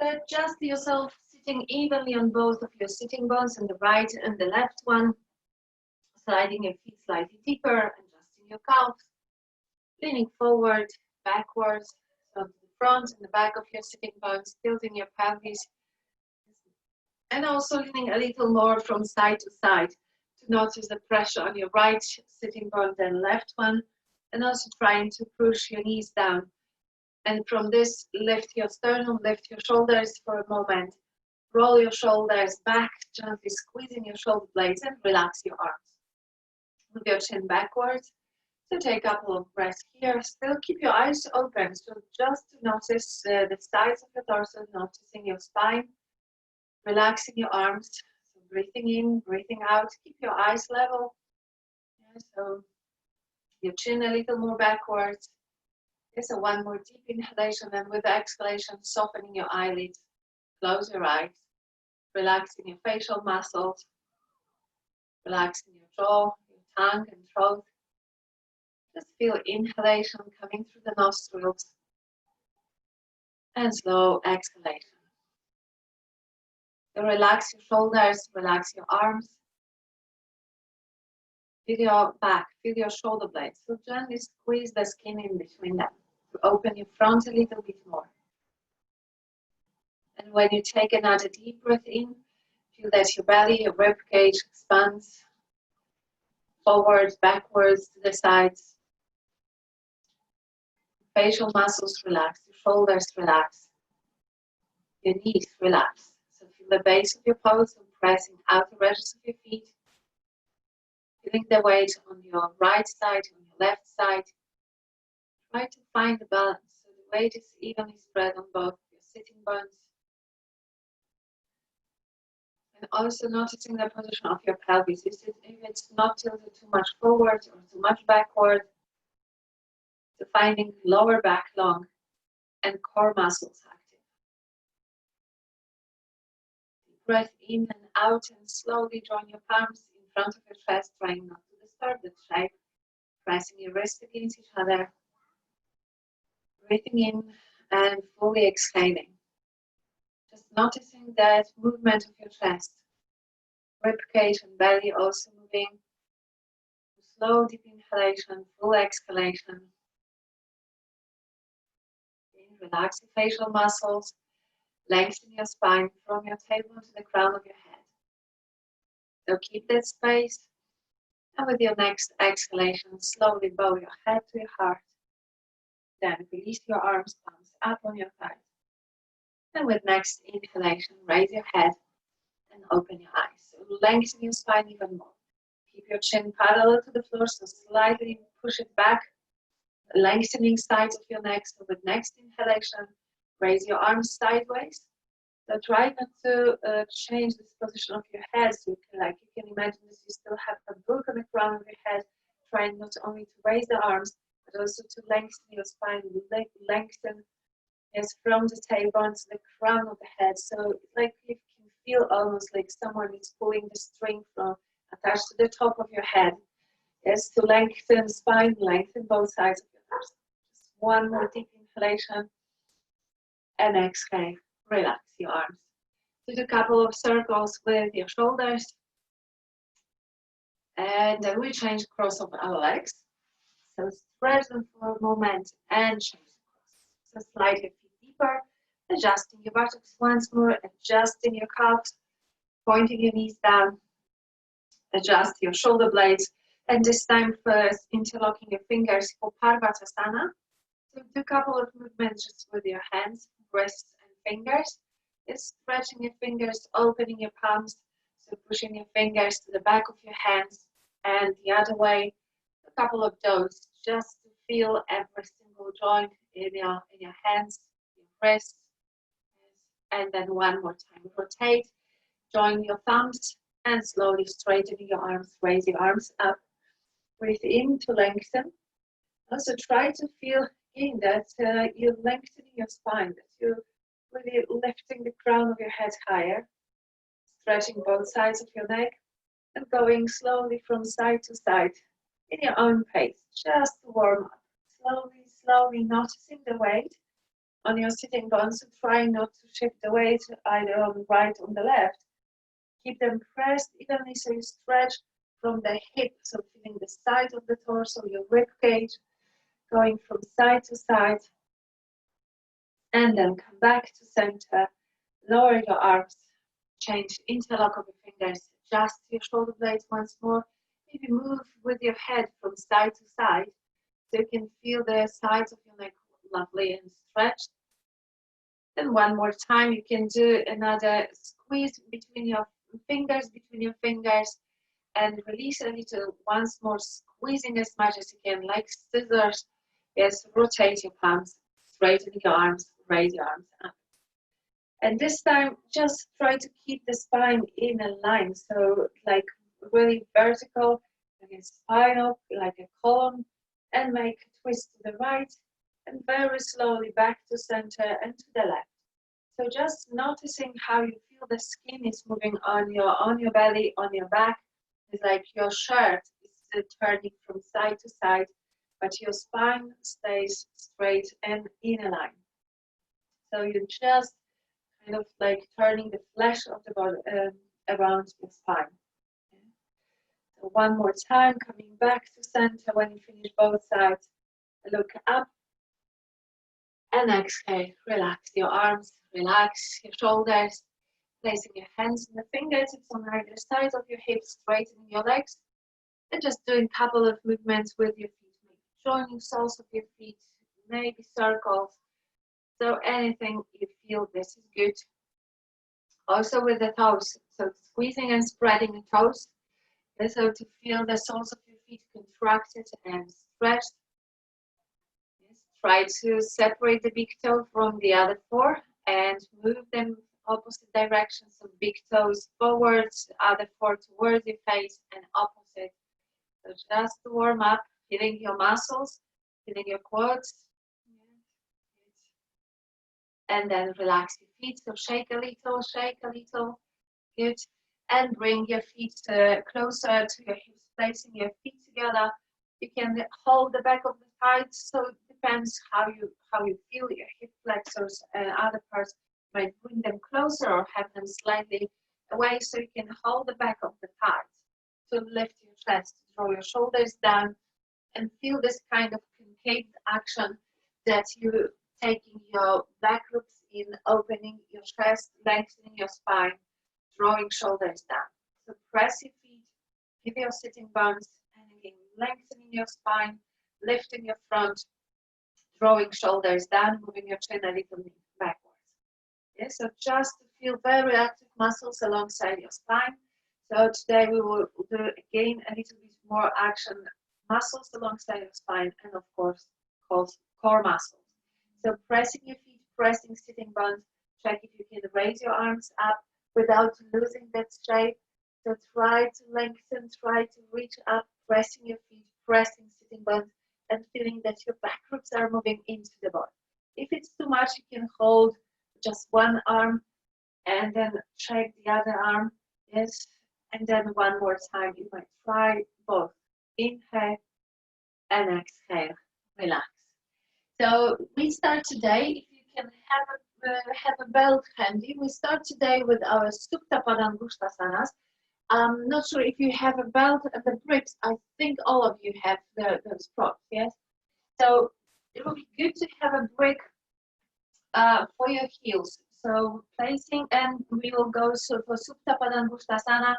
So adjust yourself sitting evenly on both of your sitting bones, on the right and the left one. Sliding your feet slightly deeper, adjusting your calves, leaning forward, backwards, so the front and the back of your sitting bones, tilting your pelvis, and also leaning a little more from side to side to notice the pressure on your right sitting bone than left one, and also trying to push your knees down. And from this, lift your sternum, lift your shoulders for a moment, roll your shoulders back, gently squeezing your shoulder blades, and relax your arms. Move your chin backwards. So take a couple of breaths here. Still keep your eyes open. So just to notice the sides of your torso, noticing your spine, relaxing your arms. So breathing in, breathing out. Keep your eyes level. Yeah, so your chin a little more backwards. Okay, so one more deep inhalation, and with the exhalation, softening your eyelids. Close your eyes. Relaxing your facial muscles. Relaxing your jaw, your tongue and throat. Just feel inhalation coming through the nostrils and slow exhalation. So relax your shoulders, relax your arms. Feel your back, feel your shoulder blades. So gently squeeze the skin in between them to open your front a little bit more. And when you take another deep breath in, feel that your belly, your rib cage expands forward, backwards, to the sides. Facial muscles relax, your shoulders relax, your knees relax. So feel the base of your pose and pressing outer edges of your feet. Feeling the weight on your right side, on your left side. Try to find the balance so the weight is evenly spread on both your sitting bones. And also noticing the position of your pelvis. If it's not tilted too much forward or too much backward. So finding lower back long and core muscles active. Deep breath in and out, and slowly join your palms in front of your chest, trying not to disturb the shape. Pressing your wrists against each other. Breathing in and fully exhaling. Just noticing that movement of your chest. Rib cage and belly also moving. Slow deep inhalation, full exhalation. Relax your facial muscles. Lengthen your spine from your tailbone to the crown of your head. So keep that space. And with your next exhalation, slowly bow your head to your heart. Then release your arms, palms up on your thighs. And with next inhalation, raise your head and open your eyes. So lengthen your spine even more. Keep your chin parallel to the floor, so slightly push it back. Lengthening sides of your neck. So with next inhalation, raise your arms sideways. So try not to change this position of your head. So you can imagine this, you still have a book on the crown of your head. Trying not only to raise the arms, but also to lengthen your spine, lengthen, yes, from the tailbone to the crown of the head. So it's like you can feel almost like someone is pulling the string from attached to the top of your head. Yes, to lengthen the spine, lengthen both sides of your torso. Just one more deep inhalation and exhale. Relax your arms. Do a couple of circles with your shoulders. And then we change cross of our legs. So stretch them for a moment and change the cross. So slide your feet deeper, adjusting your buttocks once more, adjusting your calves, pointing your knees down, adjust your shoulder blades, and this time first interlocking your fingers for Parvatasana. So do a couple of movements just with your hands, wrists, and fingers. Just stretching your fingers, opening your palms, so pushing your fingers to the back of your hands and the other way. A couple of those just to feel every single joint in your hands, your wrists, and then one more time. Rotate, join your thumbs, and slowly straighten your arms. Raise your arms up. Breathe in to lengthen. Also try to feel in that you're lengthening your spine, that you're really lifting the crown of your head higher, stretching both sides of your neck, and going slowly from side to side in your own pace, just to warm up. Slowly, slowly noticing the weight on your sitting bones. So try not to shift the weight either on the right or on the left. Keep them pressed evenly so you stretch from the hip, so feeling the side of the torso, your rib cage, going from side to side. And then come back to center, lower your arms, change interlock of your fingers, adjust your shoulder blades once more. Maybe move with your head from side to side so you can feel the sides of your neck lovely and stretched. Then one more time, you can do another squeeze between your fingers, and release a little. Once more, squeezing as much as you can, like scissors. Yes, rotate your palms, straighten your arms, raise your arms up. And this time, just try to keep the spine in a line, so like really vertical, like a spinal, like a column, and make a twist to the right, and very slowly back to center and to the left. So just noticing how you feel the skin is moving on your belly, on your back. It's like your shirt is turning from side to side, but your spine stays straight and in a line. So you just kind of like turning the flesh of the body around your spine. Okay. So one more time, coming back to center when you finish both sides. Look up and exhale. Relax your arms, relax your shoulders, placing your hands and the fingertips on either side of your hips, straightening your legs, and just doing a couple of movements with your feet, maybe joining soles of your feet, maybe circles. So anything you feel this is good. Also with the toes, so squeezing and spreading the toes, so to feel the soles of your feet contracted and stretched. Yes. Try to separate the big toe from the other four and move them opposite directions. So big toes forwards, other four towards your face and opposite. So just to warm up, feeling your muscles, feeling your quads. And then relax your feet. So shake a little. Good. And bring your feet closer to your hips, placing your feet together. You can hold the back of the thighs. So it depends how you feel your hip flexors and other parts. Might bring them closer or have them slightly away, so you can hold the back of the thighs. So lift your chest, draw your shoulders down, and feel this kind of concave action that you taking your back ribs in, opening your chest, lengthening your spine, drawing shoulders down. So press your feet, give your sitting bones, and again lengthening your spine, lifting your front, drawing shoulders down, moving your chin a little bit backwards. Yes, so just to feel very active muscles alongside your spine. So today we will do again a little bit more action, muscles alongside your spine, and of course core muscles. So pressing your feet, pressing sitting bones. Check if you can raise your arms up without losing that shape. So try to lengthen, try to reach up, pressing your feet, pressing sitting bones, and feeling that your back ribs are moving into the body. If it's too much, you can hold just one arm and then shake the other arm. Yes, and then one more time. You might try both. Inhale and exhale. Relax. So we start today. If you can have a belt handy, we start today with our Supta Padangusthasana. I'm not sure if you have a belt and the bricks. I think all of you have those props, yes? So it will be good to have a brick for your heels. So placing, and we will go for Supta Padangusthasana.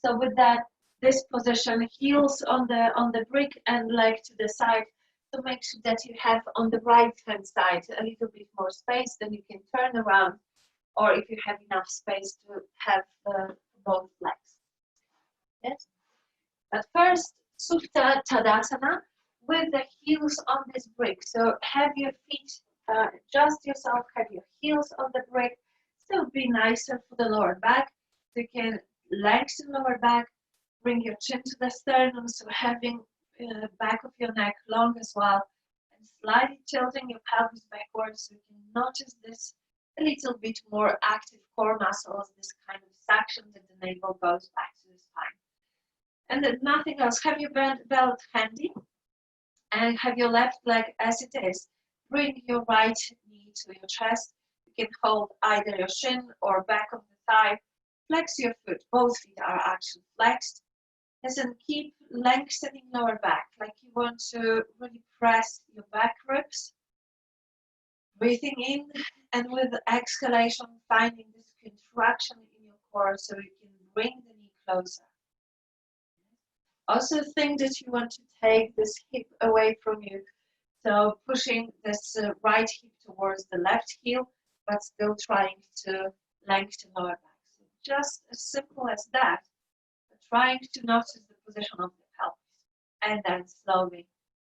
So with that, this position, heels on the brick and leg to the side. So make sure that you have on the right hand side a little bit more space, then you can turn around, or if you have enough space to have both legs. Yes. But first, Supta Tadasana with the heels on this brick. So have your feet, adjust yourself, have your heels on the brick. So be nicer for the lower back. So you can lengthen lower back, bring your chin to the sternum, so having back of your neck long as well, and slightly tilting your pelvis backwards, so you can notice this a little bit more active core muscles, this kind of suction that the navel goes back to the spine. And then nothing else. Have your belt handy and have your left leg as it is. Bring your right knee into your chest. You can hold either your shin or back of the thigh. Flex your foot. Both feet are actually flexed. And keep lengthening lower back, like you want to really press your back ribs. Breathing in, and with exhalation, finding this contraction in your core so you can bring the knee closer. Also think that you want to take this hip away from you. So pushing this right hip towards the left heel, but still trying to lengthen lower back. So just as simple as that, but trying to notice the position of the pelvis. And then slowly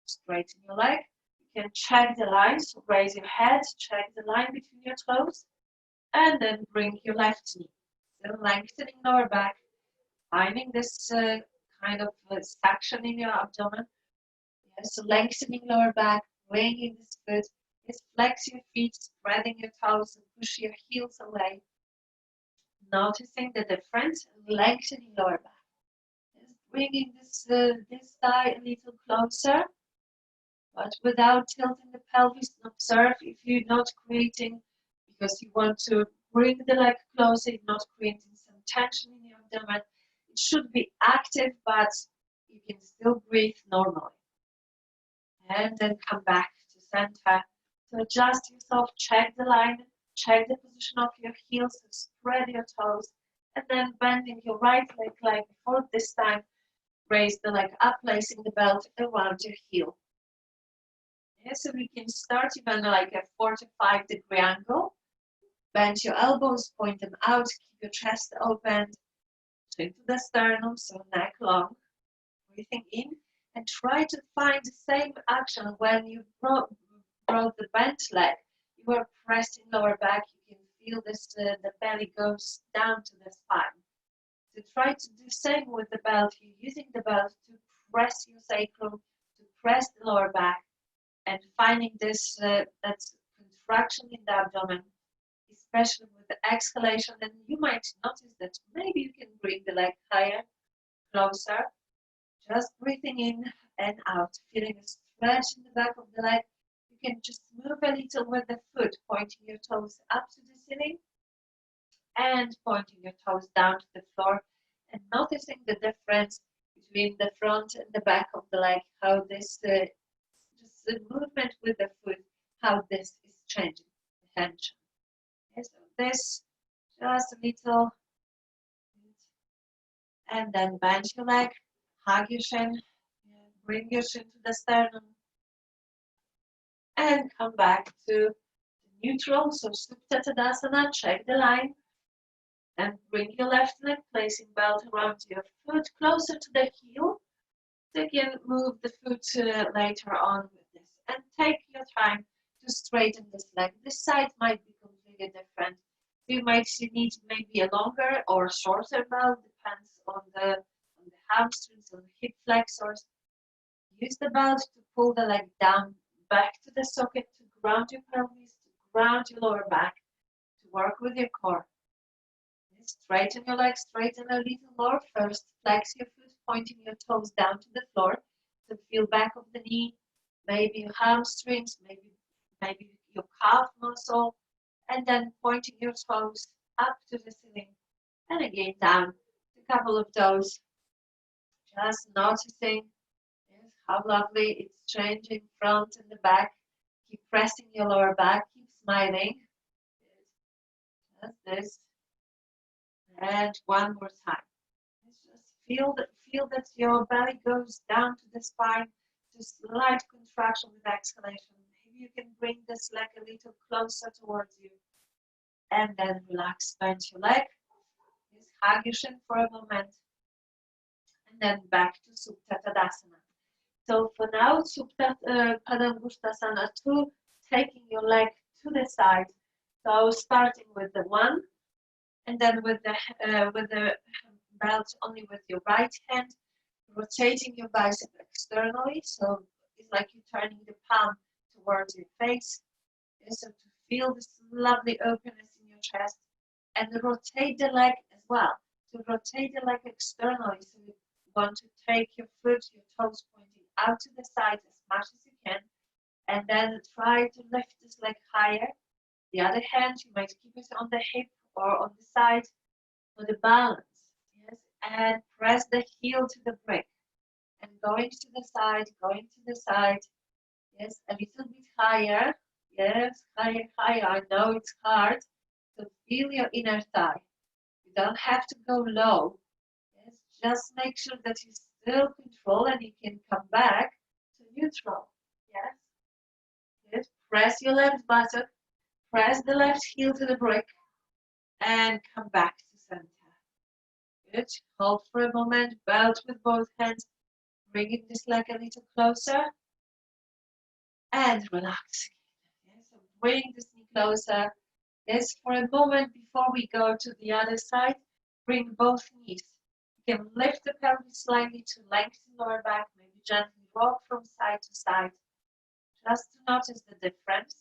straighten your leg. You can check the line, so raise your head, check the line between your toes, and then bring your left knee. Still lengthening lower back, finding this kind of section in your abdomen. So lengthening lower back, bringing this foot, just flex your feet, spreading your toes and push your heels away. Noticing the difference, lengthening lower back. Just bringing this thigh a little closer, but without tilting the pelvis. Observe if you're not creating, because you want to bring the leg closer, you're not creating some tension in your abdomen. It should be active, but you can still breathe normally. And then come back to center. So adjust yourself, check the line, check the position of your heels, so spread your toes, and then bending your right leg like before. This time, raise the leg up, placing the belt around your heel. Yeah, so we can start even like a 45-degree angle. Bend your elbows, point them out, keep your chest open, into the sternum, so neck long. Breathing in. And try to find the same action when you brought the bent leg. You are pressing lower back. You can feel this, the belly goes down to the spine. So try to do the same with the belt. You're using the belt to press your sacrum, to press the lower back, and finding this that contraction in the abdomen, especially with the exhalation. And you might notice that maybe you can bring the leg higher, closer. Just breathing in and out, feeling a stretch in the back of the leg. You can just move a little with the foot, pointing your toes up to the ceiling and pointing your toes down to the floor, and noticing the difference between the front and the back of the leg, how this just the movement with the foot, how this is changing the tension. Okay, so this just a little, and then bend your leg. Hug your shin, bring your shin to the sternum, and come back to neutral. So Supta Tadasana, check the line, and bring your left leg, placing belt around your foot closer to the heel. So you can move the foot later on with this, and take your time to straighten this leg. This side might be completely different. You might need maybe a longer or shorter belt, depends on the hamstrings and hip flexors. Use the belt to pull the leg down back to the socket, to ground your pelvis, to ground your lower back, to work with your core. Straighten your legs, straighten a little more. First, flex your foot, pointing your toes down to the floor. So feel back of the knee, maybe your hamstrings, maybe your calf muscle, and then pointing your toes up to the ceiling, and again down. A couple of toes. Just noticing how lovely it's changing front and the back. Keep pressing your lower back, keep smiling. Just this. And one more time. Just feel that your belly goes down to the spine. Just light contraction with exhalation. Maybe you can bring this leg a little closer towards you. And then relax, bend your leg. Just hug your shin for a moment. And then back to Supta Tadasana. So for now, Supta Padangusthasana 2, taking your leg to the side. So starting with the 1, and then with the belt only with your right hand, rotating your bicep externally. So it's like you're turning the palm towards your face. So to feel this lovely openness in your chest, and rotate the leg as well. To rotate the leg externally. So you want to take your foot, your toes pointing out to the side as much as you can, and then try to lift this leg higher, the other hand, you might keep it on the hip or on the side for the balance. Yes, and press the heel to the brick. And going to the side, going to the side. Yes, a little bit higher. Yes, higher, higher. I know it's hard. So feel your inner thigh. You don't have to go low. Yes, just make sure that you still control and you can come back to neutral. Yes. Yes. Press your left buttock. Press the left heel to the brick and come back to center. Good. Hold for a moment. Belt with both hands. Bringing this leg a little closer. And relax. Yes, so bring this knee closer. Yes, for a moment before we go to the other side, bring both knees. You can lift the pelvis slightly to lengthen lower back, maybe gently rock from side to side. Just to notice the difference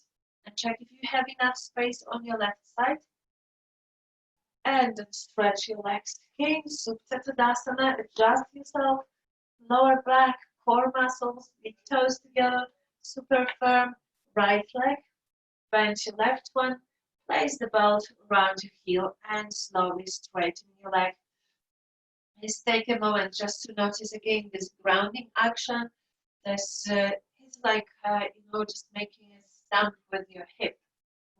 and check if you have enough space on your left side. And then stretch your legs again, Supta Tadasana, adjust yourself, lower back, core muscles, big toes together, super firm, right leg, bend your left one, place the belt around your heel and slowly straighten your leg. Please take a moment just to notice again this grounding action. This is like, just making a stamp with your hip,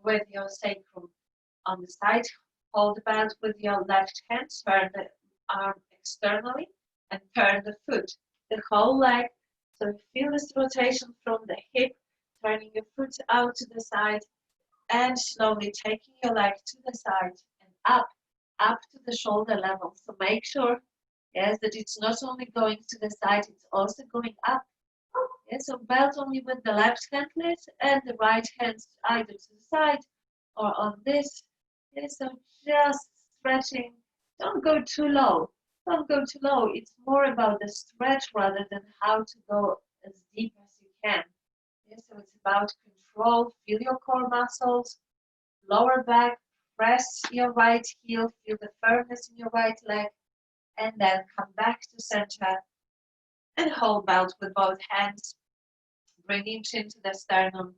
with your sacrum on the side. Hold the belt with your left hand, turn the arm externally and turn the foot, the whole leg. So feel this rotation from the hip, turning your foot out to the side and slowly taking your leg to the side and up to the shoulder level. So make sure, yes, that it's not only going to the side, it's also going up. Yes, so belt only with the left hand lift and the right hand either to the side or on this. Yes, so just stretching. Don't go too low. Don't go too low. It's more about the stretch rather than how to go as deep as you can. Yes, so it's about control. Feel your core muscles, lower back, press your right heel, feel the firmness in your right leg, and then come back to center and hold belt with both hands. Bringing chin to the sternum.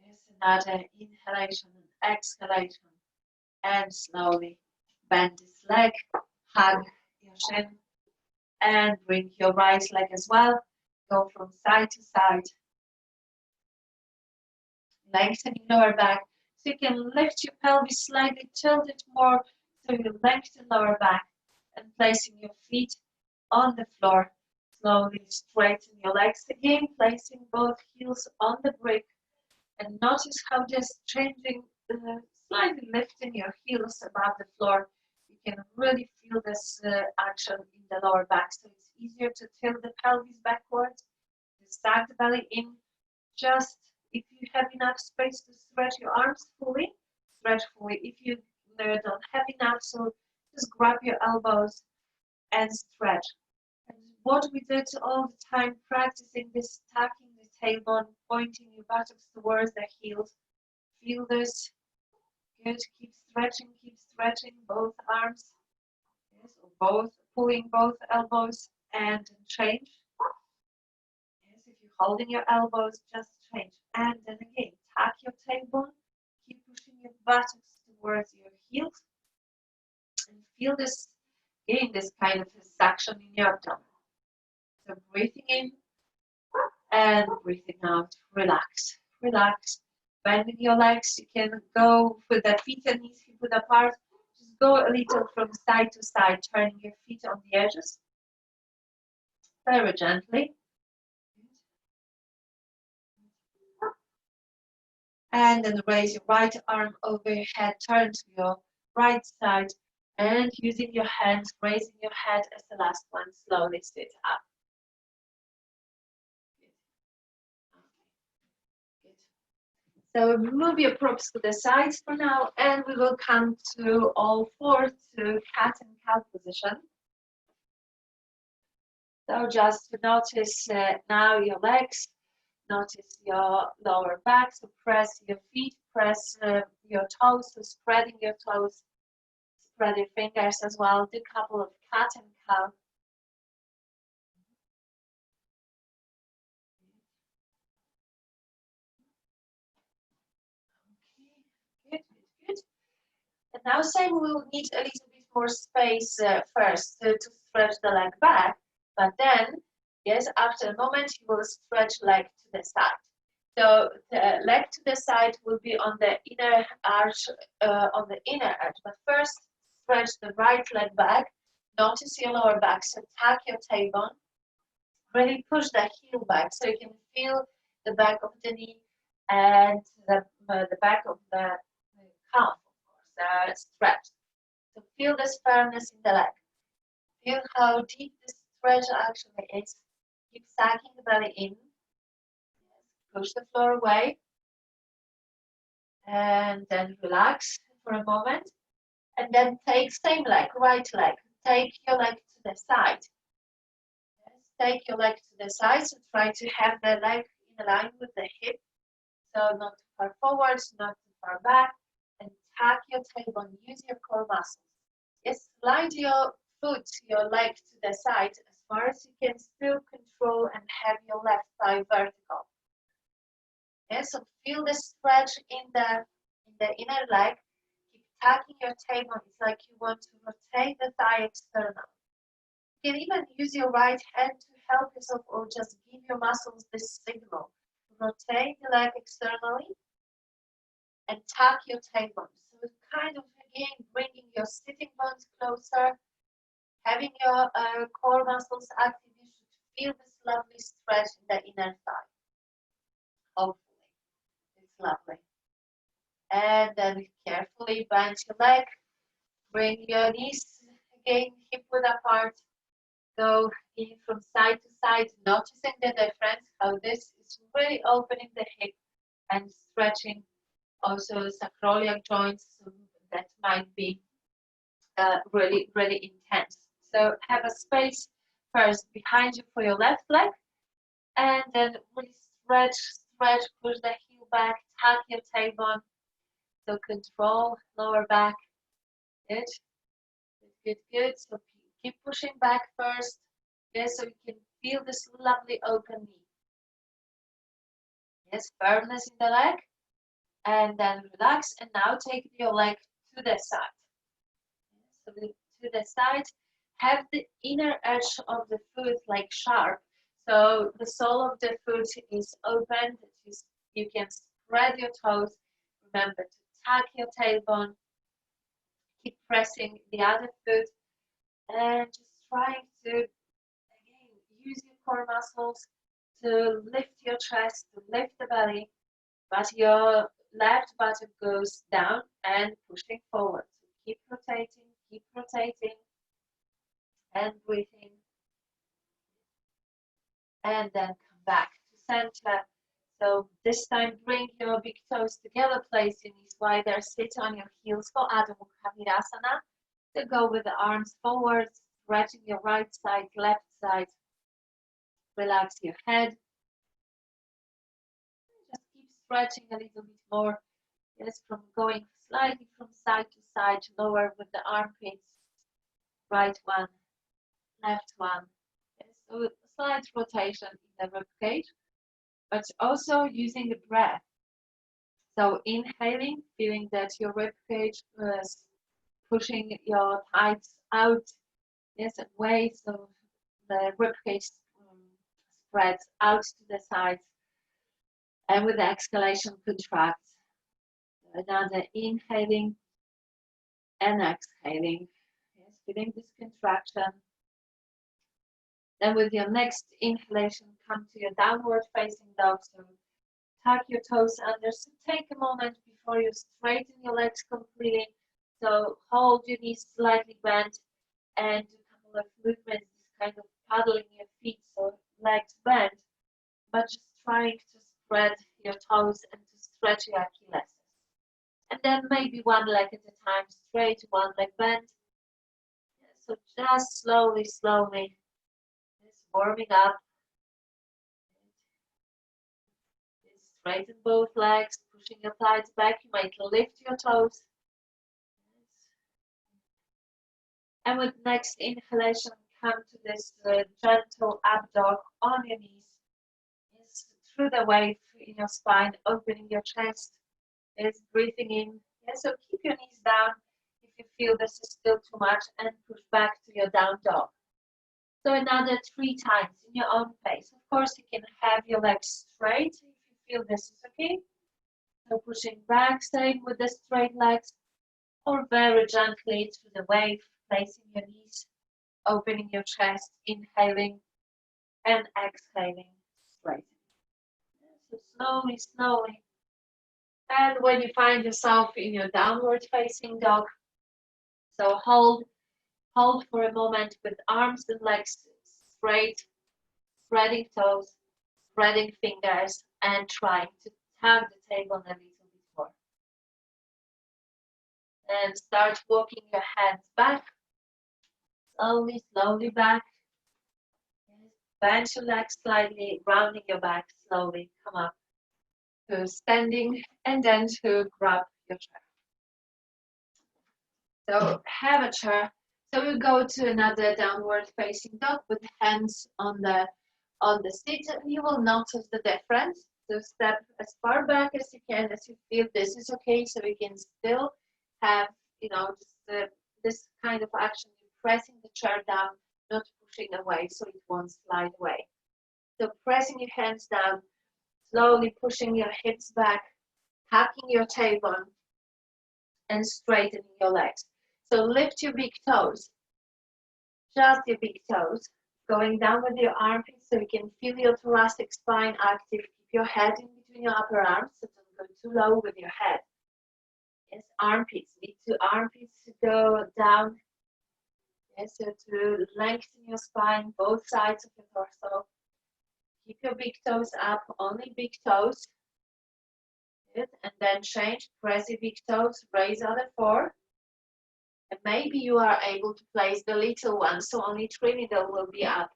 Yes, another inhalation and exhalation. And slowly bend this leg, hug your shin, and bring your right leg as well. Go from side to side. Lengthening lower back. So you can lift your pelvis slightly, tilt it more, so you lengthen lower back. And placing your feet on the floor. Slowly straighten your legs again, placing both heels on the brick. And notice how just changing, slightly lifting your heels above the floor. You can really feel this action in the lower back. So it's easier to tilt the pelvis backwards, to sag the belly in. Just if you have enough space to stretch your arms fully, stretch fully. If you don't have enough, so just grab your elbows and stretch. And what we did all the time, practicing this, tucking the tailbone, pointing your buttocks towards the heels. Feel this. Good. Keep stretching both arms. Yes, or both, pulling both elbows and change. Yes, if you're holding your elbows, just change. And then again, tuck your tailbone. Keep pushing your buttocks towards your heels. And feel this, again, this kind of a suction in your abdomen. So breathing in and breathing out. Relax, relax. Bending your legs. You can go with the feet and knees hip width apart. Just go a little from side to side, turning your feet on the edges. Very gently. And then raise your right arm over your head, turn to your right side, and using your hands, raising your head as the last one, slowly sit up. So move your props to the sides for now, and we will come to all four to cat and cow position. So just to notice now your legs, notice your lower back, so press your feet, press your toes, so spreading your toes, spread your fingers as well. Do a couple of cat and cow. Okay, good. now same, we will need a little bit more space first to stretch the leg back, but then, yes, after a moment, you will stretch leg to the side. So the leg to the side will be on the inner arch, but first stretch the right leg back. Notice your lower back, so tuck your tailbone. Really push the heel back so you can feel the back of the knee and the back of the calf, of course, stretch. So feel this firmness in the leg. Feel how deep this stretch actually is. Keep sucking the belly in. Push the floor away. And then relax for a moment. And then take same leg, right leg. Take your leg to the side. Take your leg to the side, so try to have the leg in line with the hip, so not too far forwards, not too far back, and tuck your tailbone, use your core muscles. Yes, slide your foot, your leg to the side as far as you can, still control and have your left thigh vertical. Yes, so feel the stretch in the inner leg, keep tucking your tailbone, it's like you want to rotate the thigh external. You can even use your right hand to help yourself or just give your muscles this signal. Rotate the leg externally and tuck your tailbone. So it's kind of again bringing your sitting bones closer, having your core muscles active. You should feel this lovely stretch in the inner thigh. Hopefully, it's lovely. And then carefully bend your leg, bring your knees again hip width apart. Go in from side to side, noticing the difference, how this is really opening the hip and stretching also sacroiliac joints, so that might be really, really intense. So have a space first behind you for your left leg, and then really stretch, push the heel back, tuck your tailbone, so control lower back, good, good, good. So keep pushing back first. Yes, so you can feel this lovely open knee. Yes, firmness in the leg. And then relax. And now take your leg to the side. So to the side. Have the inner edge of the foot like sharp. So the sole of the foot is open. You can spread your toes. Remember to tuck your tailbone. Keep pressing the other foot. And just trying to use your core muscles to lift your chest, to lift the belly, but your left buttock goes down and pushing forward. So keep rotating, and breathing. And then come back to center. So this time bring your big toes together, place your knees wider, sit on your heels for Adho Mukha Virasana. So go with the arms forward, stretching your right side, left side. Relax your head. Just keep stretching a little bit more. Yes, from going slightly from side to side, lower with the armpits. Right one, left one. Yes, so a slight rotation in the rib cage, but also using the breath. So inhaling, feeling that your rib cage is pushing your thighs out, yes, away, so the rib cage spreads out to the sides, and with the exhalation contracts. Another inhaling and exhaling, yes, feeling this contraction. Then with your next inhalation, come to your downward facing dog. So tuck your toes under. So take a moment before you straighten your legs completely. So hold your knees slightly bent and do a couple of movements, kind of paddling your feet so legs bent, but just trying to spread your toes and to stretch your Achilles. And then maybe one leg at a time, straight, one leg bent. So just slowly, just warming up. Straighten both legs, pushing your thighs back. You might lift your toes. And with next inhalation, come to this gentle up dog on your knees. Yes, through the wave in your spine, opening your chest. Yes, breathing in. Yes, so keep your knees down. you feel this is still too much, and push back to your down dog. So another 3 times in your own pace. Of course, you can have your legs straight if you feel this is okay. So pushing back, staying with the straight legs, or very gently through the wave, placing your knees, opening your chest, inhaling and exhaling straight. So slowly, slowly. And when you find yourself in your downward facing dog, so hold for a moment with arms and legs straight, spreading toes, spreading fingers, and trying to tap the table a little bit more. And start walking your hands back, slowly, slowly back. Bend your legs slightly, rounding your back slowly. Come up to standing and then to grab your chair. So have a chair. So we go to another downward facing dog with hands on the seat, and you will notice the difference. So step as far back as you can, as you feel this is okay, so you can still have, just this kind of action, pressing the chair down, not pushing away, so it won't slide away. So pressing your hands down, slowly pushing your hips back, tucking your tailbone, and straightening your legs. So lift your big toes, just your big toes, going down with your armpits so you can feel your thoracic spine active. Keep your head in between your upper arms, so don't go too low with your head. Yes, armpits, need to armpits to go down. Yes, so to lengthen your spine, both sides of your torso. Keep your big toes up, only big toes. Good. And then change, press your big toes, raise other 4. And maybe you are able to place the little one, so only Trinidad will be up.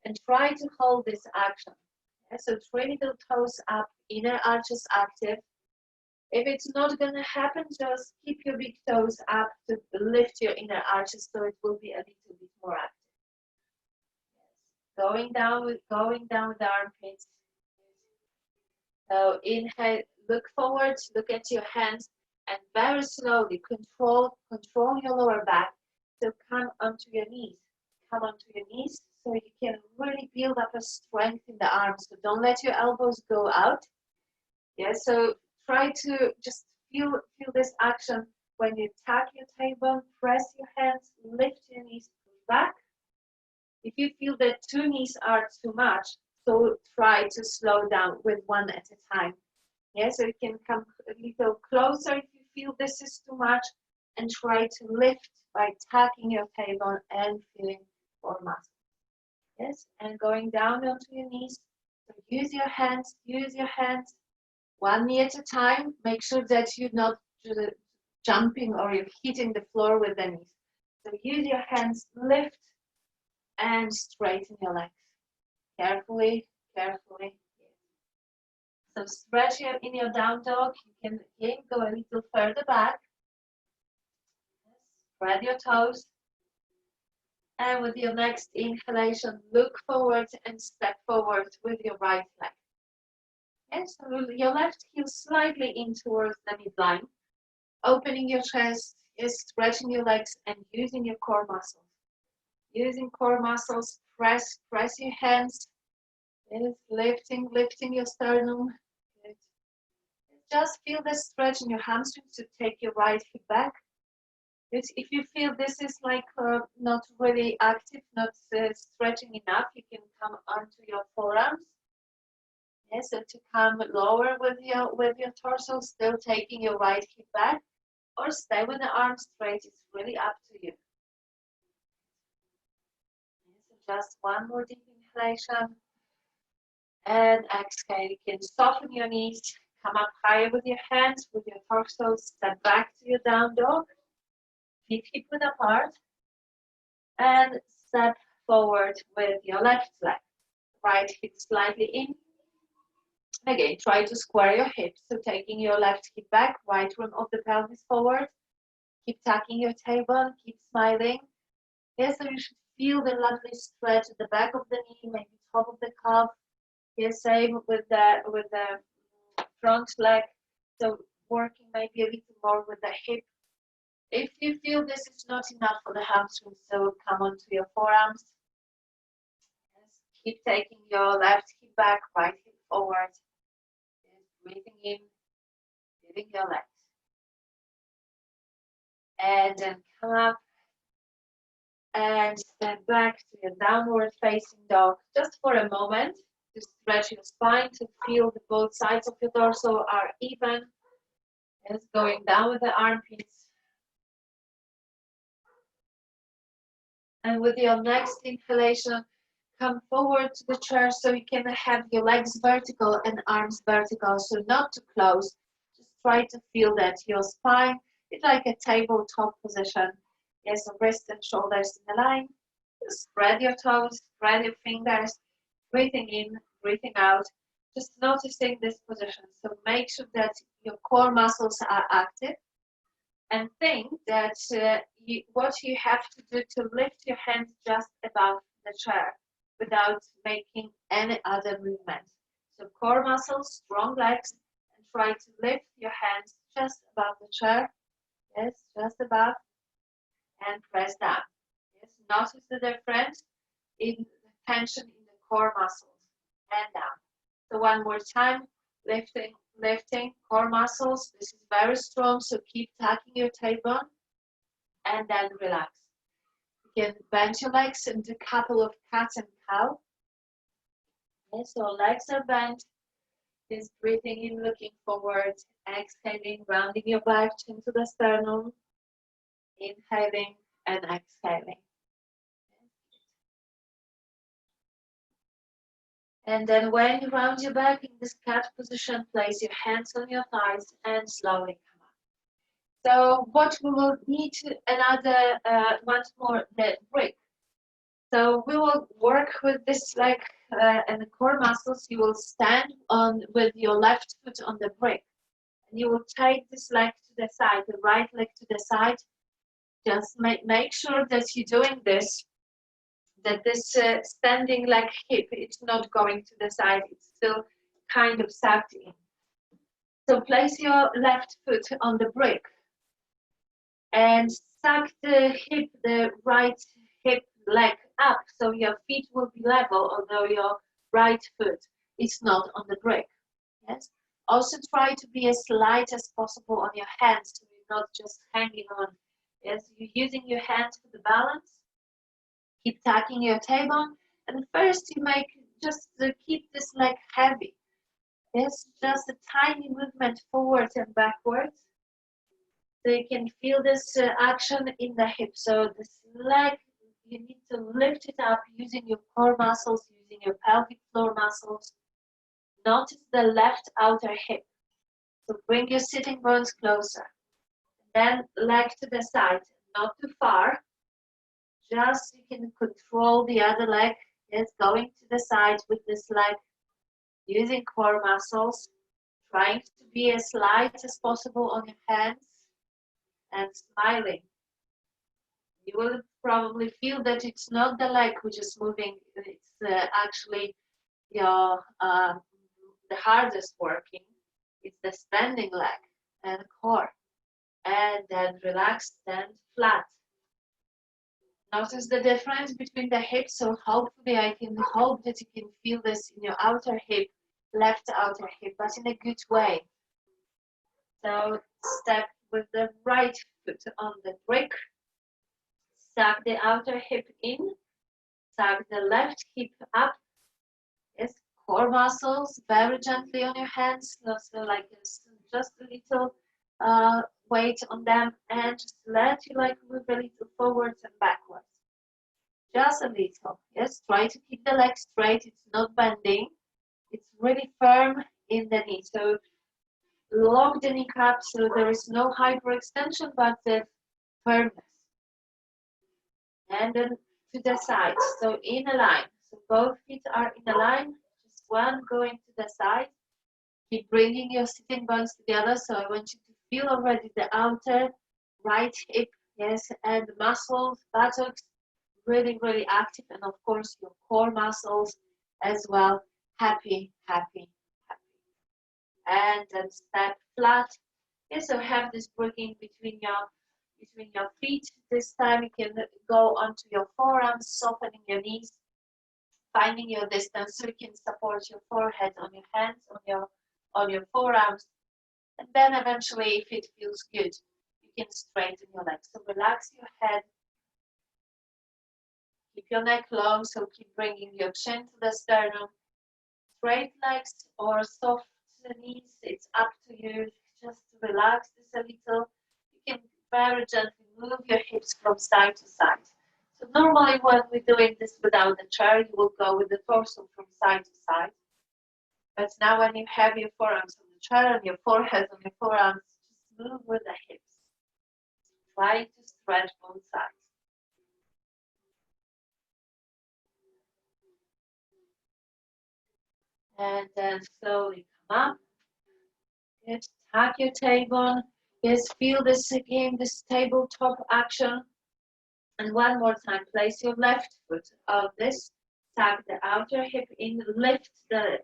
And try to hold this action. Yeah, so Trinidad toes up, inner arches active. If it's not going to happen, just keep your big toes up to lift your inner arches so it will be a little bit more active. Yes. Going down with the armpits. So inhale, look forward, look at your hands, and very slowly control your lower back. So come onto your knees. Come onto your knees so you can really build up a strength in the arms. So don't let your elbows go out. Yeah, so try to just feel this action when you tuck your tailbone, press your hands, lift your knees, push back. If you feel that 2 knees are too much, so try to slow down with 1 at a time. Yeah, so you can come a little closer if you feel this is too much, and try to lift by tucking your tailbone and feeling core muscle. Yes, and going down onto your knees. So use your hands, 1 knee at a time. Make sure that you're not jumping or you're hitting the floor with the knees. So use your hands, lift, and straighten your legs. Carefully, carefully. So stretch in your down dog. You can again go a little further back. Spread your toes. And with your next inhalation, look forward and step forward with your right leg. And so your left heel slightly in towards the midline. Opening your chest, is stretching your legs and using your core muscles. Using core muscles, press your hands. Yes, lifting your sternum. Good. Just feel the stretch in your hamstrings to take your right hip back. Good. If you feel this is like not really active, not stretching enough, you can come onto your forearms. Yes, so to come lower with your torso, still taking your right hip back, or stay with the arms straight. It's really up to you. Yes, so just 1 more deep inhalation. And exhale, you can soften your knees, come up higher with your hands, with your torso, step back to your down dog, feet hip width apart, and step forward with your left leg. Right hip slightly in. Again, try to square your hips, so taking your left hip back, right rim of the pelvis forward. Keep tucking your tailbone, keep smiling. Yes, so you should feel the lovely stretch at the back of the knee, maybe top of the calf. Yes, same with the front leg. So working maybe a little more with the hip. If you feel this is not enough for the hamstrings, so come on to your forearms. Yes. Keep taking your left hip back, right hip forward. Yes. Breathing in, feeling your legs. And then come up and step back to your downward facing dog just for a moment to stretch your spine, to feel that both sides of your torso are even. Yes, going down with the armpits. And with your next inhalation, come forward to the chair so you can have your legs vertical and arms vertical, so not too close. Just try to feel that your spine is like a tabletop position. Yes, so wrists and shoulders in a line. Spread your toes, spread your fingers, breathing in, breathing out. Just noticing this position. So make sure that your core muscles are active. And think that what you have to do to lift your hands just above the chair without making any other movement. So core muscles, strong legs, and try to lift your hands just above the chair. Yes, just above, and press down. Yes, notice the difference in the tension in the core muscles and down. So one more time, lifting core muscles. This is very strong, so keep tucking your tailbone and then relax. You can bend your legs into a couple of cat and cow. Okay, so legs are bent. Just breathing in, looking forward, exhaling, rounding your back, chin to the sternum, inhaling and exhaling. And then when you round your back in this cat position, place your hands on your thighs and slowly come up. So what we will need another, once more, the brick. So we will work with this leg and the core muscles. You will stand on with your left foot on the brick. And you will take this leg to the side, the right leg to the side. Just make sure that you're doing this, that this standing leg hip, it's not going to the side, it's still kind of sucked in. So place your left foot on the brick and suck the hip, the right hip leg up, so your feet will be level, although your right foot is not on the brick. Yes. Also try to be as light as possible on your hands, so you're not just hanging on. Yes, you're using your hands for the balance. Keep tucking your tailbone, and first you make just keep this leg heavy. Yes, just a tiny movement forward and backwards. So you can feel this action in the hip. So this leg, you need to lift it up using your core muscles, using your pelvic floor muscles. Notice the left outer hip. So bring your sitting bones closer. Then leg to the side, not too far. Just you can control the other leg. Yes, going to the side with this leg, using core muscles, trying to be as light as possible on your hands and smiling. You will probably feel that it's not the leg which is moving, it's actually your the hardest working. It's the standing leg and core. And then relax, stand flat. Notice the difference between the hips, so hopefully I can hope that you can feel this in your outer hip, left outer hip, but in a good way. So step with the right foot on the brick, suck the outer hip in, suck the left hip up. Yes, core muscles, very gently on your hands, so like this, just a little weight on them, and just let you like move a little forwards and backwards. Just a little. Yes, try to keep the leg straight. It's not bending. It's really firm in the knee. So lock the kneecap so there is no hyperextension, but the firmness. And then to the side. So in a line. So both feet are in a line. Just one going to the side. Keep bringing your sitting bones together. So I want you to feel already the outer right hip. Yes, and the muscles, buttocks, really, really active, and of course your core muscles as well. Happy, happy, happy. And then step flat. Okay, so have this breaking between your between your feet. This time you can go onto your forearms, softening your knees, finding your distance so you can support your forehead on your hands, on your forearms. And then eventually, if it feels good, you can straighten your legs. So relax your head. Keep your neck long, so keep bringing your chin to the sternum. Straight legs or soft knees, it's up to you. Just relax this a little. You can very gently move your hips from side to side. So normally when we're doing this without the chair, you will go with the torso from side to side. But now when you have your forearms on the chair and your forehead on your forearms, just move with the hips. Try to stretch both sides. And then slowly come up. Good. Tuck your tailbone. Yes, feel this again, this tabletop action. And one more time, place your left foot on this. Tuck the outer hip in, lift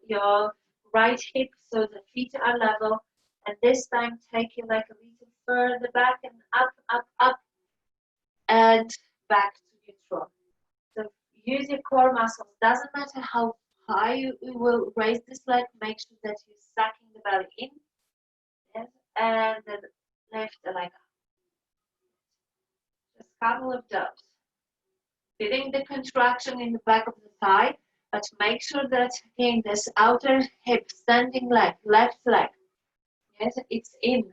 your right hip so the feet are level. And this time, take your leg a little further back and up, up, up, and back to neutral. So use your core muscles. Doesn't matter how high you will raise this leg. Make sure that you're sucking the belly in. Yes, and then lift the leg up. Just a couple of jumps. Feeling the contraction in the back of the thigh, but make sure that again this outer hip, standing leg, left leg, yes, it's in.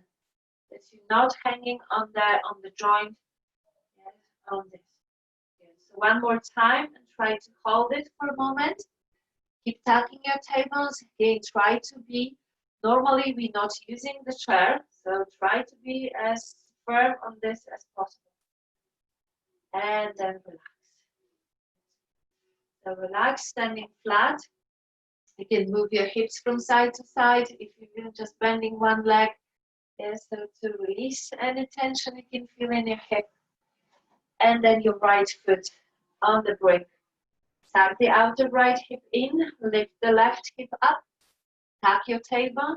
That you're not hanging on the joint, yes, on this. Yes. So one more time and try to hold it for a moment. Keep tucking your tailbones. Again, try to be. Normally, we're not using the chair, so try to be as firm on this as possible. And then relax. So relax, standing flat. You can move your hips from side to side if you're just bending one leg. Yes, so to release any tension you can feel in your hip. And then your right foot on the brick. Tuck the outer right hip in, lift the left hip up, tuck your tailbone,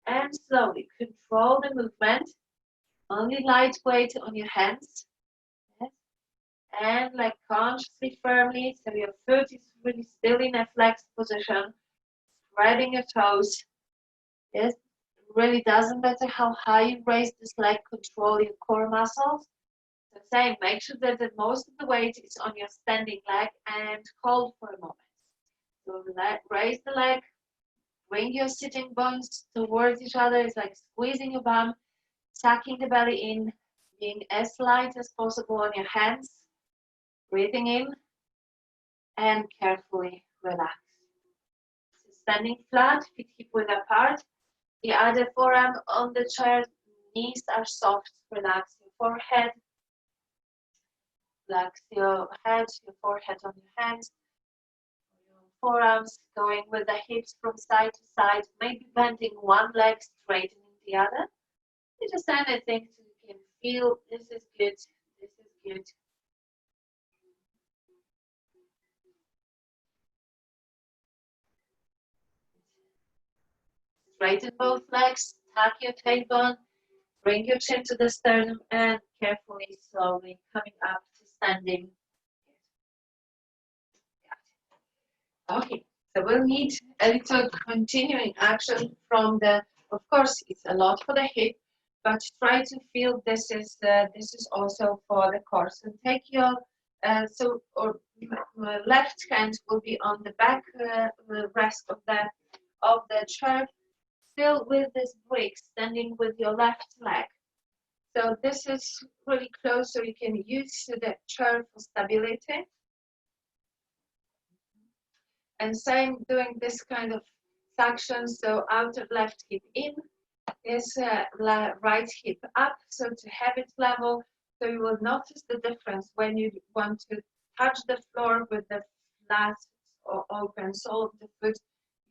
and slowly control the movement. Only light weight on your hands. Yes. And like consciously, firmly, so your foot is really still in a flexed position. Spreading your toes. Yes, it really doesn't matter how high you raise this leg, control your core muscles. So same, make sure that most of the weight is on your standing leg and hold for a moment. So raise the leg, bring your sitting bones towards each other. It's like squeezing your bum, tucking the belly in, being as light as possible on your hands, breathing in, and carefully relax. Standing flat, feet hip width apart. The other forearm on the chair, knees are soft. Relax your forehead. Relax your head, your forehead on your hands. Your forearms going with the hips from side to side. Maybe bending one leg, straightening the other. Just anything so you can feel this is good. This is good. Straighten both legs, tuck your tailbone, bring your chin to the sternum, and carefully, slowly coming up to standing. Okay, so we'll need a little continuing action from of course, it's a lot for the hip, but try to feel this is also for the core. So take your, left hand will be on the back rest of the chair, still with this brick, standing with your left leg. So this is really close, so you can use the chair for stability. And same, doing this kind of suction, so outer left hip in, is right hip up, so to have it level. So you will notice the difference when you want to touch the floor with the flat or open sole of the foot.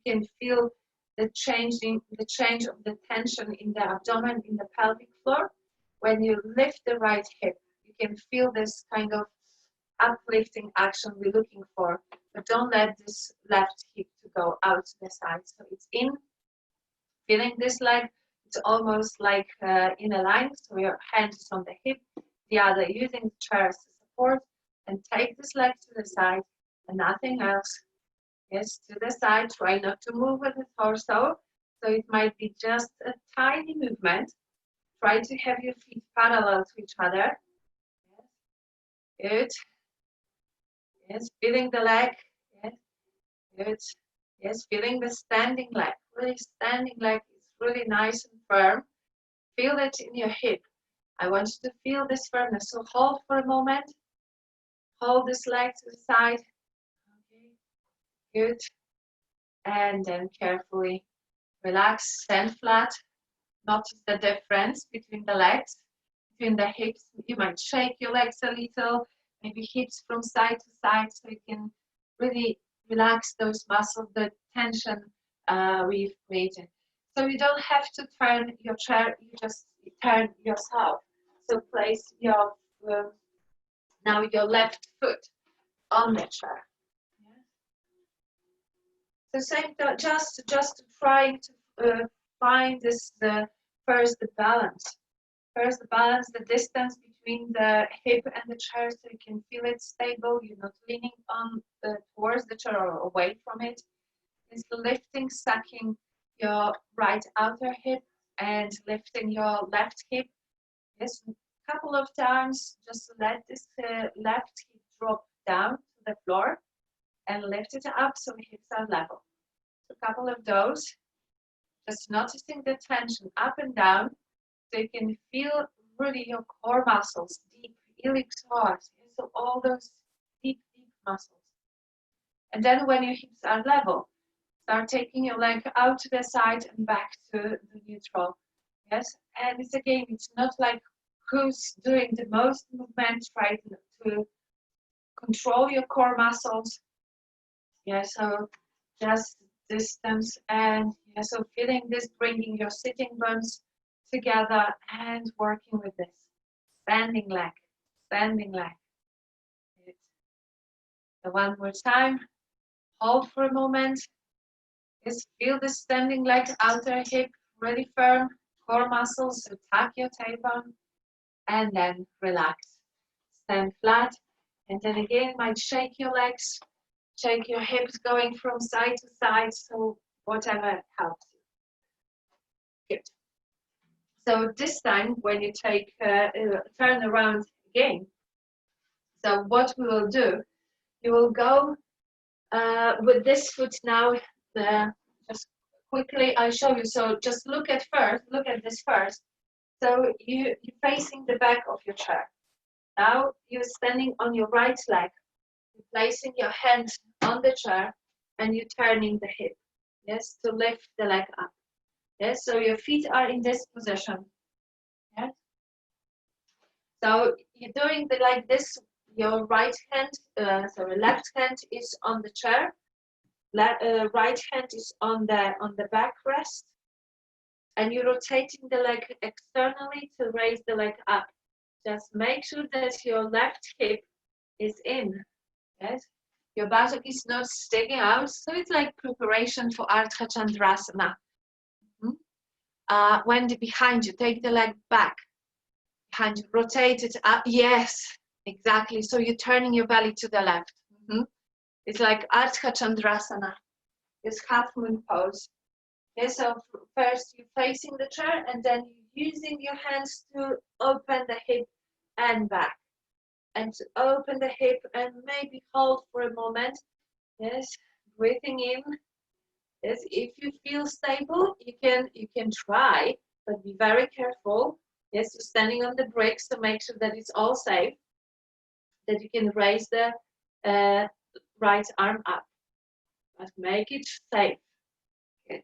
You can feel the change of the tension in the abdomen, in the pelvic floor. When you lift the right hip, you can feel this kind of uplifting action we're looking for, but don't let this left hip to go out to the side. So it's in, feeling this leg, it's almost like in a line, so your hand is on the hip, the other, using the chair as support, and take this leg to the side and nothing else. Yes, to the side. Try not to move with the torso. So it might be just a tiny movement. Try to have your feet parallel to each other. Yes. Good. Yes, feeling the leg. Yes. Good. Yes, feeling the standing leg. Really standing leg is really nice and firm. Feel it in your hip. I want you to feel this firmness. So hold for a moment. Hold this leg to the side. Okay. Good. And then carefully relax, stand flat. Notice the difference between the legs, between the hips. You might shake your legs a little, maybe hips from side to side, so you can really relax those muscles, the tension we've created. So you don't have to turn your chair, you just turn yourself. So place your, now your left foot on the chair. So same, just trying to find this, first the balance. First the balance, the distance between the hip and the chair, so you can feel it stable. You're not leaning on towards the chair or away from it. It's lifting, sucking your right outer hip and lifting your left hip. Yes, a couple of times, just let this left hip drop down to the floor and lift it up so the hips are level. So a couple of those, just noticing the tension up and down, so you can feel really your core muscles, deep, iliac psoas, so all those deep muscles. And then when your hips are level, start taking your leg out to the side and back to the neutral. Yes, and it's again, it's not like who's doing the most movement, try to control your core muscles. Yeah, so just distance, and yeah, so feeling this, bringing your sitting bones together and working with this standing leg, standing leg. Good. So one more time, hold for a moment. Just feel the standing leg, outer hip really firm, core muscles, so tuck your tailbone and then relax. Stand flat, and then again might shake your legs, shake your hips going from side to side, so whatever helps you. Good. So this time when you take turn around again, so what we will do, you will go with this foot now, just quickly I'll show you. So just look at this first. So you're facing the back of your chair. Now you're standing on your right leg, you're placing your hand on the chair and you're turning the hip, yes, to lift the leg up. Yes, so your feet are in this position. Yes. So you're doing like this, your right hand, sorry, left hand is on the chair, right hand is on the backrest, and you're rotating the leg externally to raise the leg up. Just make sure that your left hip is in. Yes, your buttock is not sticking out, so it's like preparation for Ardha Chandrasana. When behind you, take the leg back. Behind you, rotate it up. Yes, exactly. So you're turning your belly to the left. It's like Ardha Chandrasana. It's half moon pose. Okay, so first you're facing the chair and then you're using your hands to open the hip and back. And to open the hip and maybe hold for a moment. Yes, breathing in. Yes, if you feel stable, you can try, but be very careful. Yes, you're standing on the bricks, so make sure that it's all safe, that you can raise the right arm up, but make it safe. Good.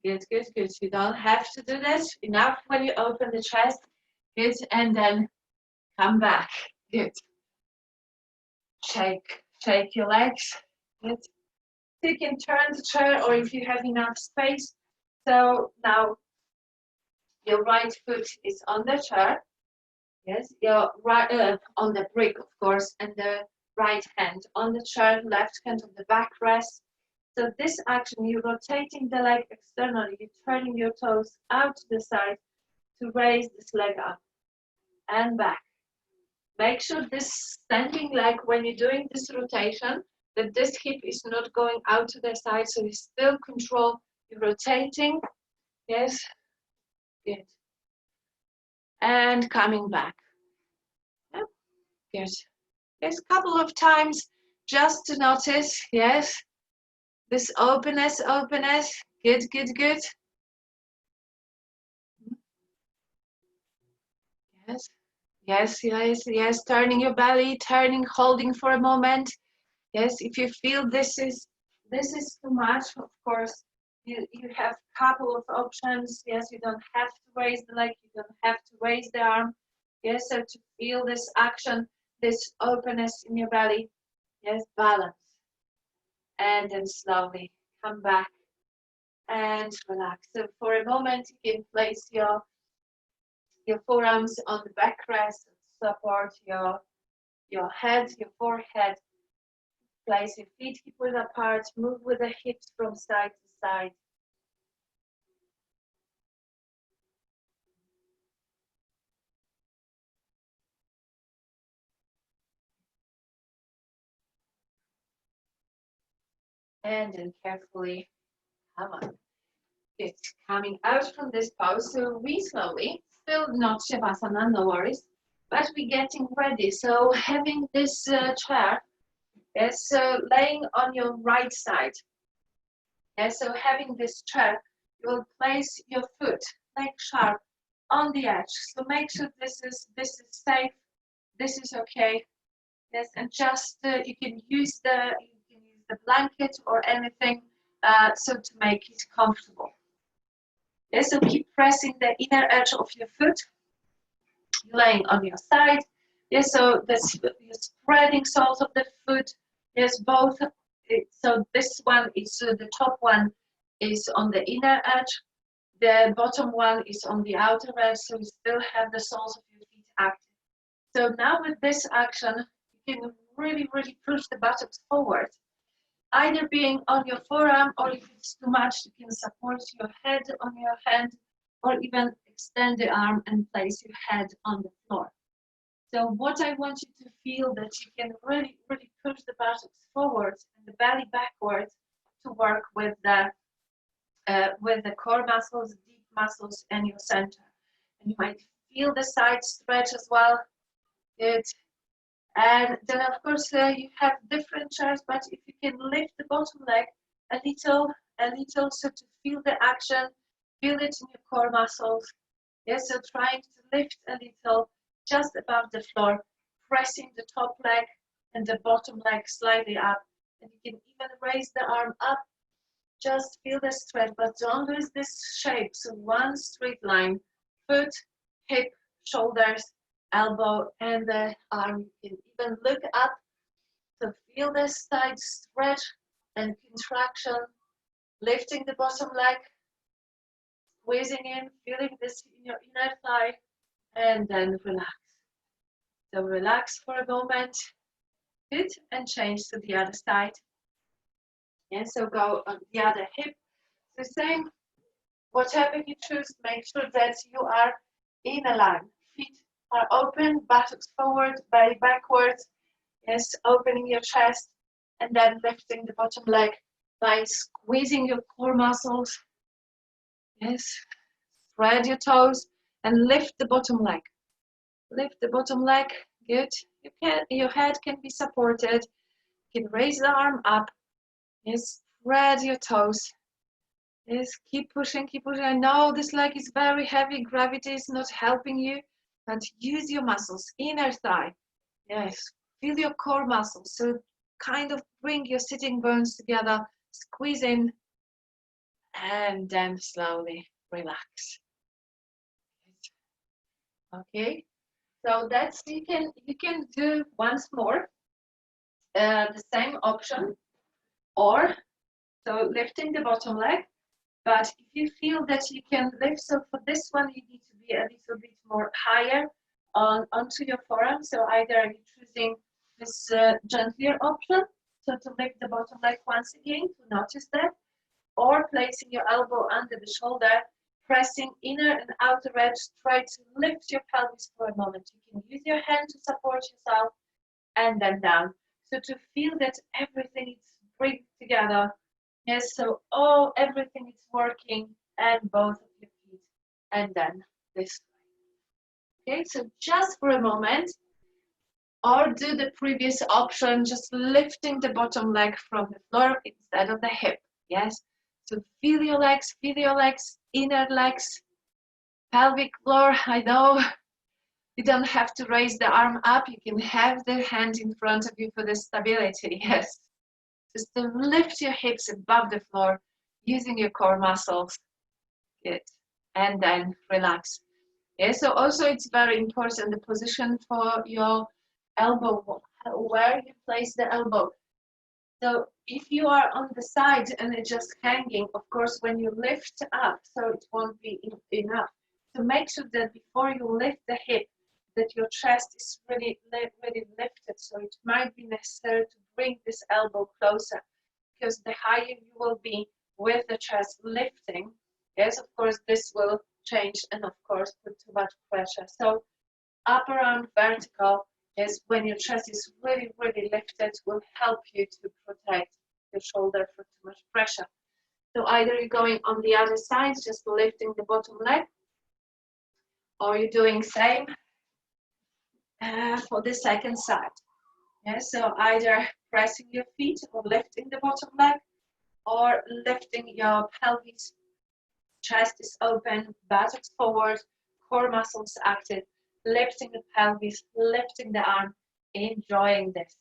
Good, good, good. You don't have to do this. Enough when you open the chest. Good, and then come back. Good. Shake your legs. Good. So you can turn the chair, or if you have enough space. So now your right foot is on the chair. Yes, your right on the brick, of course, and the right hand on the chair, left hand on the backrest. So this action, you're rotating the leg externally, you're turning your toes out to the side to raise this leg up. and back. Make sure this standing leg, when you're doing this rotation, that this hip is not going out to the side, so you still control, you're rotating. Yes, good. And coming back. Yeah, good. Yes, a couple of times just to notice, yes, this openness, good, good, good. Yes, yes, yes, yes, turning your belly, turning, holding for a moment. Yes, if you feel this is too much, of course, you have a couple of options. Yes, you don't have to raise the leg, you don't have to raise the arm. Yes, so to feel this action, this openness in your belly. Yes, balance. And then slowly come back and relax. So for a moment, you can place your forearms on the backrest, support your head, your forehead. Place your feet hip width apart, move with the hips from side to side. And then carefully come on. Good. Coming out from this pose, so we slowly, still not Shavasana, no worries, but we're getting ready. So having this chair, yes, so laying on your right side. Yes, so having this chair, you will place your foot like sharp on the edge. So make sure this is safe, this is okay. Yes, and just you can use the blanket or anything so to make it comfortable. Yes, so keep pressing the inner edge of your foot, laying on your side. Yes, so that's you're spreading soles of the foot. Yes, both. So this one is the top one is on the inner edge. The bottom one is on the outer edge. So you still have the soles of your feet active. So now with this action, you can really, really push the buttocks forward. Either being on your forearm, or if it's too much, you can support your head on your hand, or even extend the arm and place your head on the floor. So what I want you to feel that you can really, really push the buttocks forward and the belly backwards to work with the core muscles, deep muscles, and your center. And you might feel the side stretch as well. Good. And then of course you have different chairs, but if you can lift the bottom leg a little, so to feel the action, feel it in your core muscles. Yes, so trying to lift a little just above the floor, pressing the top leg and the bottom leg slightly up. And you can even raise the arm up, just feel the stretch, but don't lose this shape. So one straight line, foot, hip, shoulders, elbow, and the arm. You can even look up to feel the side stretch and contraction, lifting the bottom leg, squeezing in, feeling this in your inner thigh, and then relax. So relax for a moment, good, and change to the other side. And so go on the other hip. The same, whatever you choose, make sure that you are in a line. Feet are open, buttocks forward, belly backwards. Yes, opening your chest and then lifting the bottom leg by squeezing your core muscles. Yes, spread your toes and lift the bottom leg. Lift the bottom leg, good. Your head can be supported. You can raise the arm up. Yes, spread your toes. Yes, keep pushing, keep pushing. I know this leg is very heavy, gravity is not helping you, but use your muscles, inner thigh. Yes, feel your core muscles. So kind of bring your sitting bones together, squeeze in, and then slowly relax. Okay, so that's you can do once more the same option, or so lifting the bottom leg. But if you feel that you can lift, so for this one you need to be a little bit more higher onto your forearm. So either you're choosing this gentler option, so to lift the bottom leg once again, to notice that, or placing your elbow under the shoulder, pressing inner and outer edge. Try to lift your pelvis for a moment. You can use your hand to support yourself and then down. So to feel that everything is bring together. Yes, so everything is working, and both of your feet, and then this way. Okay, so just for a moment, or do the previous option, just lifting the bottom leg from the floor instead of the hip. Yes, so feel your legs, inner legs, pelvic floor. I know you don't have to raise the arm up. You can have the hand in front of you for the stability. Yes, just to lift your hips above the floor using your core muscles. Good, and then relax. Yeah, so also it's very important the position for your elbow, where you place the elbow. So if you are on the side and it's just hanging, of course, when you lift up, so it won't be enough. So make sure that before you lift the hip, that your chest is really lifted. So it might be necessary to bring this elbow closer, because the higher you will be with the chest lifting, yes, of course, this will change and of course put too much pressure. So upper arm vertical is when your chest is really lifted, will help you to protect your shoulder from too much pressure. So either you're going on the other side, just lifting the bottom leg, or you're doing same for the second side. Yeah, so either pressing your feet or lifting the bottom leg, or lifting your pelvis, chest is open, buttocks forward, core muscles active, lifting the pelvis, lifting the arm, enjoying this.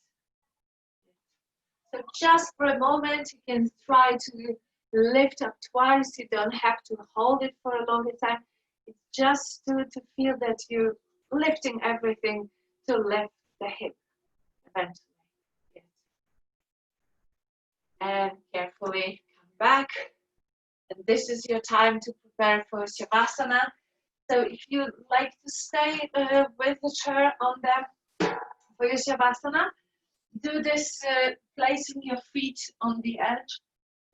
So just for a moment, you can try to lift up twice. You don't have to hold it for a longer time. It's just to feel that you're lifting everything to lift the hip eventually. Yes. And carefully come back. And this is your time to prepare for Shavasana. So if you like to stay with the chair on them for your Shavasana, do this placing your feet on the edge,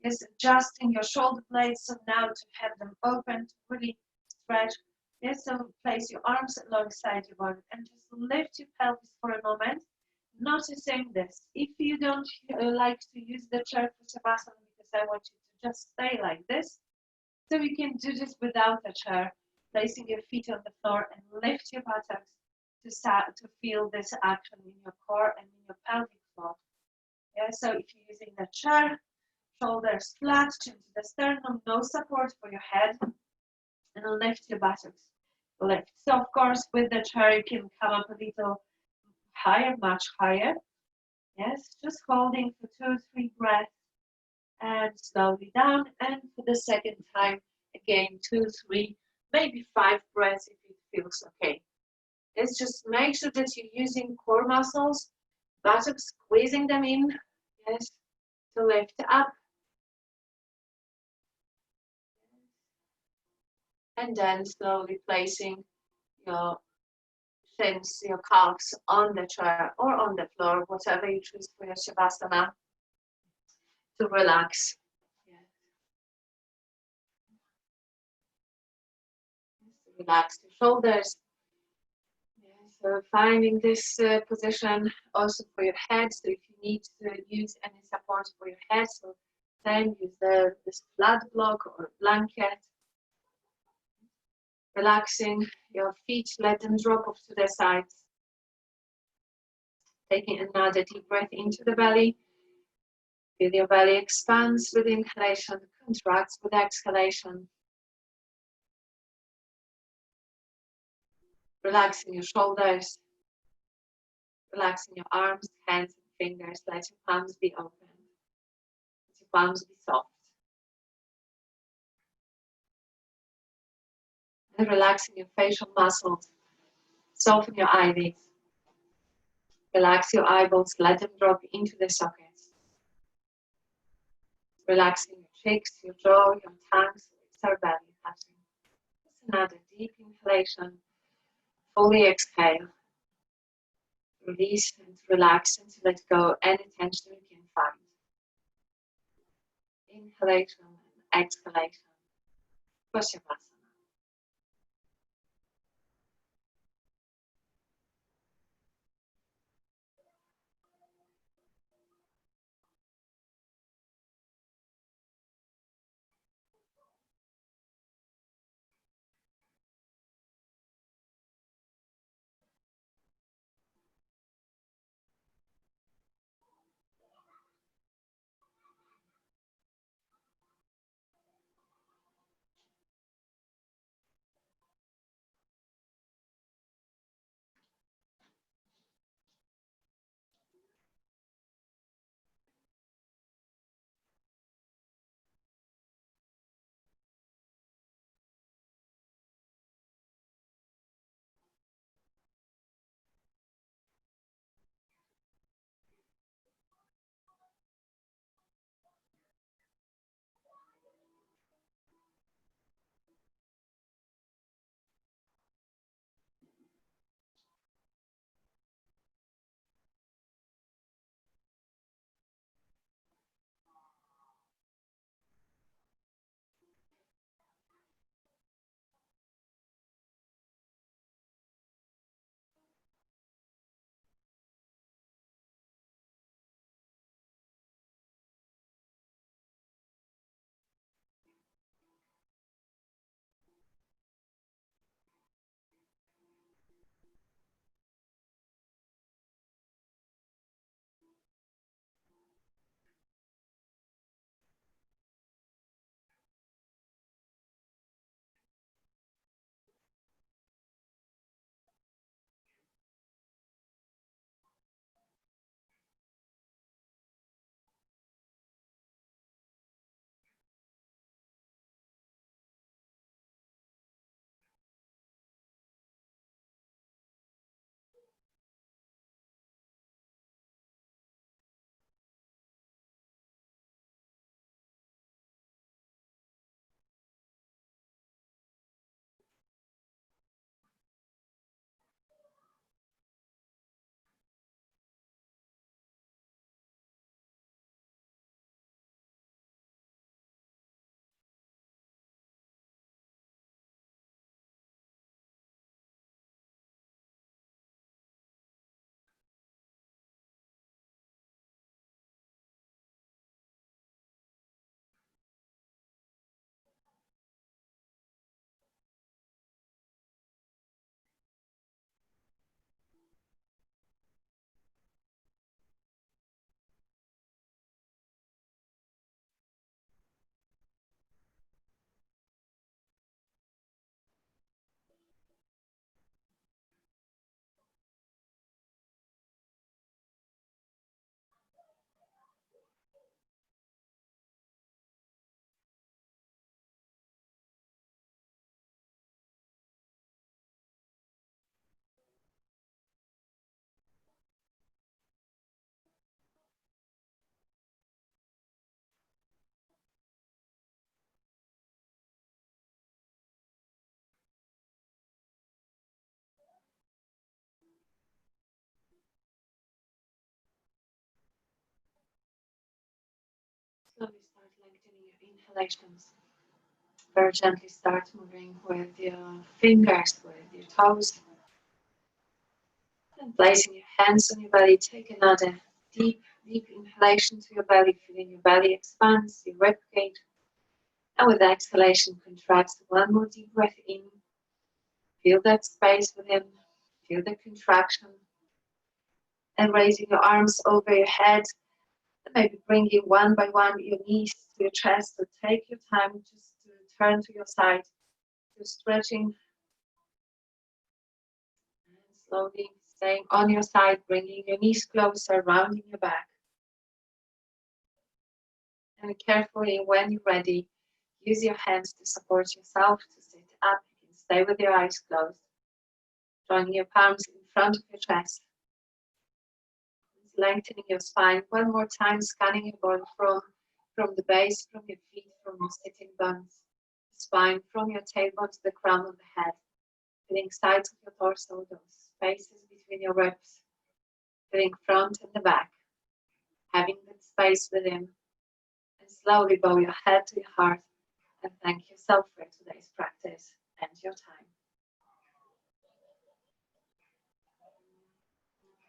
is adjusting your shoulder blades. So now to have them open, to really stretch. Yes, so place your arms alongside your body and just lift your pelvis for a moment, noticing this. If you don't like to use the chair for Shavasana, because I want you to just stay like this, so you can do this without a chair, placing your feet on the floor and lift your buttocks to feel this action in your core and in your pelvic floor. Yeah, so if you're using the chair, shoulders flat, chin to the sternum, no support for your head, and lift your buttocks. Lift. So of course, with the chair, you can come up a little higher, much higher. Yes, just holding for 2-3 breaths, and slowly down. And for the second time, again, 2-3, maybe 5 breaths if it feels okay. Let's just make sure that you're using core muscles, buttocks, squeezing them in, yes, to lift up. And then slowly placing your shins, your calves on the chair or on the floor, whatever you choose for your Shavasana, to relax. Relax the shoulders. So finding this position also for your head. So if you need to use any support for your head, so then use this flat block or blanket. Relaxing your feet, let them drop off to the sides. Taking another deep breath into the belly. Feel your belly expands with inhalation, contracts with exhalation. Relaxing your shoulders, relaxing your arms, hands, and fingers. Let your palms be open. Let your palms be soft. And relaxing your facial muscles. Soften your eyelids. Relax your eyeballs. Let them drop into the sockets. Relaxing your cheeks, your jaw, your tongue, so it's our belly touching. Just another deep inhalation. Fully exhale. Release and relax and let go any tension you can find. Inhalation and exhalation for Shavasana. inhalations. Very gently start moving with your fingers, with your toes. And placing your hands on your belly, take another deep inhalation to your belly, feeling your belly expands, your ribcage. And with exhalation, contract. One more deep breath in. Feel that space within, feel the contraction. And raising your arms over your head, and maybe bringing one by one your knees to your chest. So take your time just to turn to your side. So stretching and slowly staying on your side, bringing your knees closer, rounding your back. And carefully, when you're ready, use your hands to support yourself to sit up. You can stay with your eyes closed. Drawing your palms in front of your chest. Lengthening your spine. One more time, scanning your body from the base, from your feet, from your sitting bones. Spine from your tailbone to the crown of the head. Feeling sides of your torso, those spaces between your ribs. Feeling front and the back. Having that space within. And slowly bow your head to your heart and thank yourself for today's practice and your time.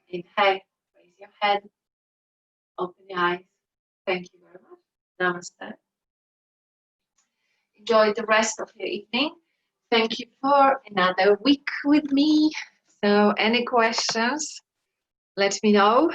Inhale, raise your head, open your eyes. Thank you very much. Namaste. Enjoy the rest of your evening. Thank you for another week with me. So any questions, let me know.